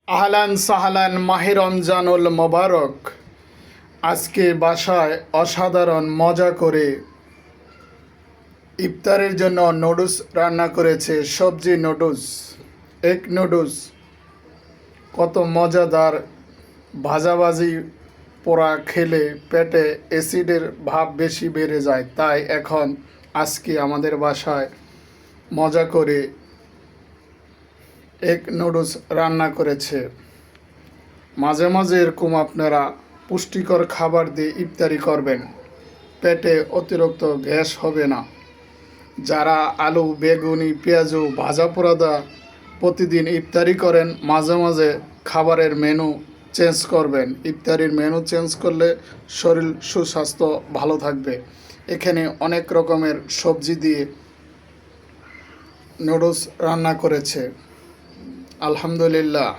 আহলান সাহলান মাহে রমজানুল মোবারক। আজকে বাসায় অসাধারণ মজা করে ইফতারের জন্য নুডলস রান্না করেছে। সবজি নুডলস, এগ নুডলস, কত মজাদার। ভাজাভাজি পোড়া খেলে পেটে অ্যাসিডের ভাব বেশি বেড়ে যায়, তাই এখন আজকে আমাদের বাসায় মজা করে এগ নুডলস রান্না করেছে। মাঝে মাঝে এরকম আপনারা পুষ্টিকর খাবার দিয়ে ইফতারি করবেন, পেটে অতিরিক্ত গ্যাস হবে না। যারা আলু, বেগুনি, পেঁয়াজু, ভাজা পোড়াদা প্রতিদিন ইফতারি করেন, মাঝে মাঝে খাবারের মেনু চেঞ্জ করবেন। ইফতারির মেনু চেঞ্জ করলে শরীর সুস্বাস্থ্য ভালো থাকবে। এখানে অনেক রকমের সবজি দিয়ে নুডলস রান্না করেছে। আলহামদুলিল্লাহ।